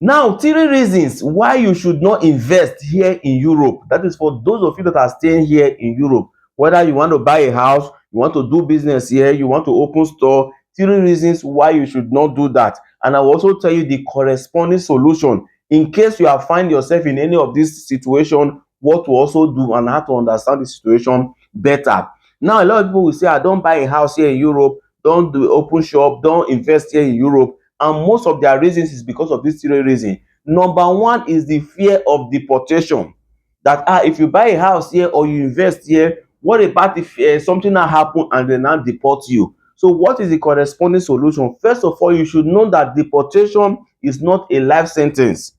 Now, three reasons why you should not invest here in Europe. That is for those of you that are staying here in Europe. Whether you want to buy a house, you want to do business here, you want to open store, three reasons why you should not do that. And I will also tell you the corresponding solution in case you have find yourself in any of this situation, what to also do and how to understand the situation better. Now, a lot of people will say, I don't buy a house here in Europe, don't do open shop, don't invest here in Europe. And most of their reasons is because of this three reasons. Number one is the fear of deportation. That if you buy a house here or you invest here, what about if something now happen and they now deport you? So what is the corresponding solution? First of all, you should know that deportation is not a life sentence.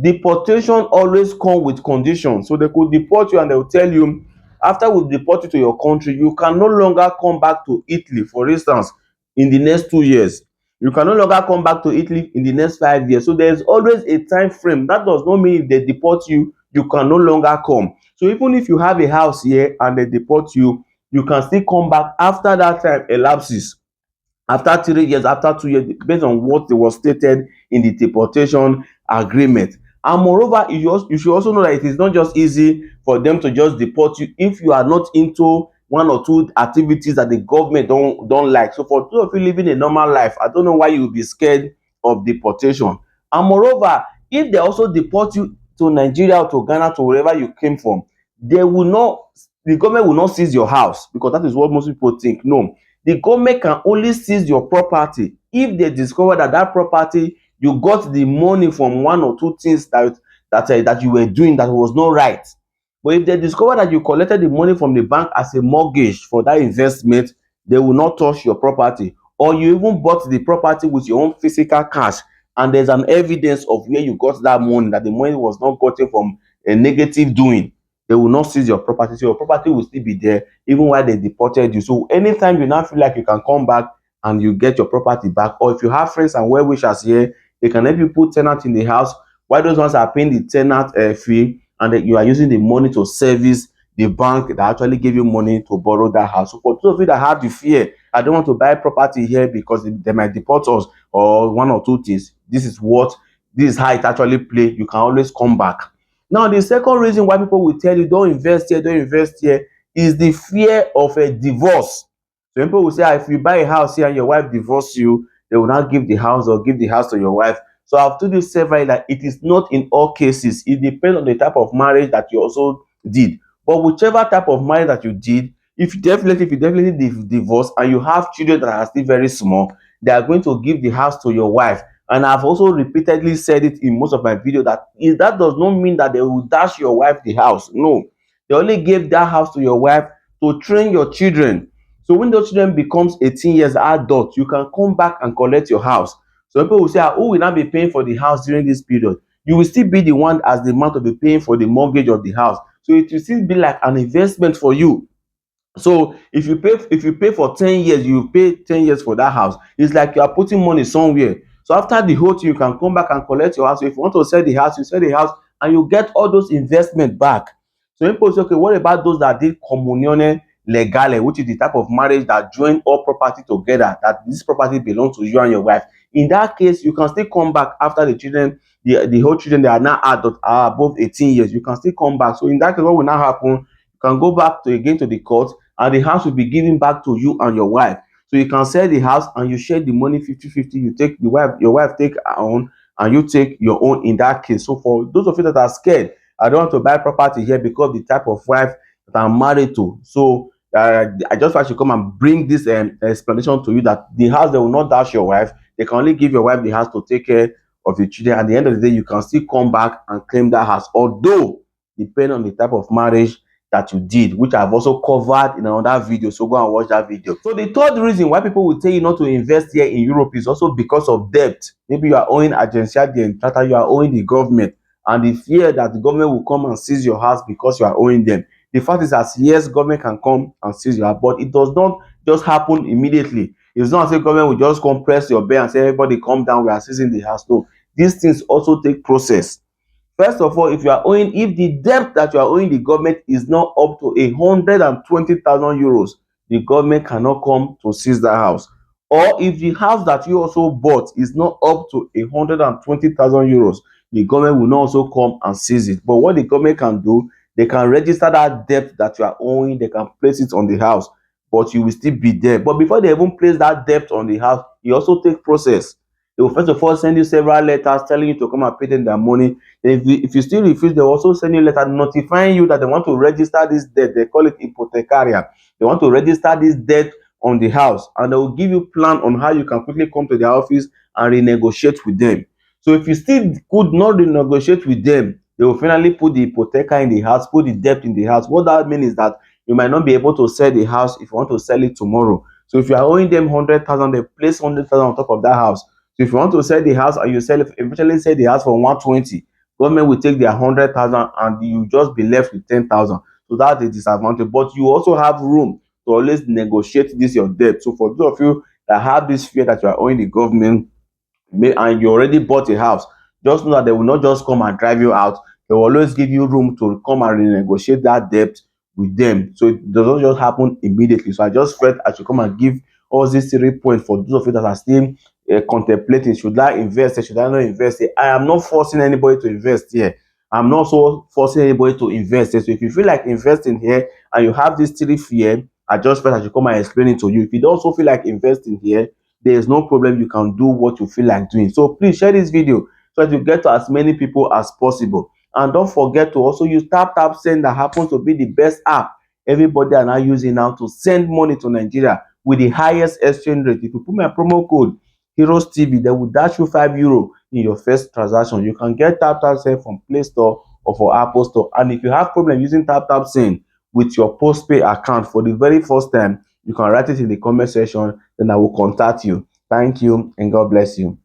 Deportation always come with conditions. So they could deport you and they will tell you, after we deport you to your country, you can no longer come back to Italy, for instance, in the next 2 years. You can no longer come back to Italy in the next 5 years. So there is always a time frame. That does not mean if they deport you, you can no longer come. So even if you have a house here and they deport you, you can still come back after that time elapses, after 3 years, after 2 years, based on what was stated in the deportation agreement. And moreover, you should also know that it is not just easy for them to just deport you if you are not into one or two activities that the government don't like. So for those of you living a normal life, I don't know why you will be scared of deportation. And moreover, if they also deport you to Nigeria or to Ghana, to wherever you came from, they will not the government will not seize your house, because that is what most people think. No, the government can only seize your property if they discover that that property, you got the money from one or two things that you were doing that was not right. But if they discover that you collected the money from the bank as a mortgage for that investment, they will not touch your property. Or you even bought the property with your own physical cash, and there's an evidence of where you got that money, that the money was not gotten from a negative doing, they will not seize your property. So your property will still be there even while they deported you. So anytime you now feel like you can come back and you get your property back, or if you have friends and well wishers here, they can help you put tenant in the house, while those ones are paying the tenant fee, and that you are using the money to service the bank that actually gave you money to borrow that house. So for those of you that have the fear, I don't want to buy property here because they might deport us or one or two things, this is how it actually play. You can always come back. Now, the second reason why people will tell you don't invest here, don't invest here, is the fear of a divorce. So people will say, if you buy a house here and your wife divorce you, they will not give the house or give the house to your wife. So I've told you several that it is not in all cases. It depends on the type of marriage that you also did. But whichever type of marriage that you did, if you definitely divorce and you have children that are still very small, they are going to give the house to your wife. And I've also repeatedly said it in most of my videos that does not mean that they will dash your wife the house. No, they only gave that house to your wife to train your children. So when those children becomes 18 years adult, you can come back and collect your house. So people will say, who will not be paying for the house during this period? You will still be the one as the man to be paying for the mortgage of the house. So it will still be like an investment for you. So if you pay for 10 years, you pay 10 years for that house. It's like you are putting money somewhere. So after the whole thing, you can come back and collect your house. So if you want to sell the house, you sell the house and you get all those investment back. So people say, okay, what about those that did comunione legale, which is the type of marriage that join all property together, that this property belongs to you and your wife? In that case, you can still come back after the children, the whole children, they are now adult, are above 18 years. You can still come back. So in that case, what will now happen? You can go back to the court, and the house will be given back to you and your wife. So you can sell the house and you share the money 50-50. You take your wife take her own, and you take your own in that case. So for those of you that are scared, I don't want to buy property here because of the type of wife that I'm married to. So I just want to come and bring this explanation to you that the house, they will not dash your wife. They can only give your wife the house to take care of your children. At the end of the day, you can still come back and claim that house, although depending on the type of marriage that you did, which I've also covered in another video. So go and watch that video. So the third reason why people will tell you not to invest here in Europe is also because of debt. Maybe you are owing Agencia de Entrada, you are owing the government, and the fear that the government will come and seize your house because you are owing them. The fact is that yes, government can come and seize your house, but it does not just happen immediately. It's not as if government will just come press your bell and say, everybody come down, we are seizing the house. No, these things also take process. First of all, if the debt that you are owing the government is not up to 120,000 euros, the government cannot come to seize that house. Or if the house that you also bought is not up to 120,000 euros, the government will not also come and seize it. But what the government can do, they can register that debt that you are owing, they can place it on the house, but you will still be there. But before they even place that debt on the house, e also take process. They will first of all send you several letters telling you to come and pay them their money. Then if you still refuse, they will also send you a letter notifying you that they want to register this debt. They call it hypothecarian. They want to register this debt on the house, and they will give you plan on how you can quickly come to their office and renegotiate with them. So if you still could not renegotiate with them, they will finally put the hypotheca in the house, put the debt in the house. What that means is that you might not be able to sell the house if you want to sell it tomorrow. So if you are owing them 100,000, they place 100,000 on top of that house. So if you want to sell the house and you sell it, eventually sell the house for 120, government will take their 100,000 and you just be left with 10,000. So that's a disadvantage. But you also have room to always negotiate this your debt. So for those of you that have this fear that you are owing the government, and you already bought a house, just know that they will not just come and drive you out. They will always give you room to come and renegotiate that debt with them. So it does not just happen immediately. So I just felt I should come and give all these 3 points for those of you that are still contemplating, should I invest, should I not invest. I am not forcing anybody to invest here. I'm not so forcing anybody to invest. So if you feel like investing here and you have this three fear, I just felt I should come and explain it to you. If you also feel like investing here, there is no problem. You can do what you feel like doing. So please share this video so that you get to as many people as possible. And don't forget to also use tap send, that happens to be the best app everybody are now using now to send money to Nigeria with the highest exchange rate. If you put my promo code Heroes TV, they will dash you €5 in your first transaction. You can get tap send from Play Store or for Apple Store. And if you have problem using tap send with your postpay account for the very first time, you can write it in the comment section, then I will contact you. Thank you and God bless you.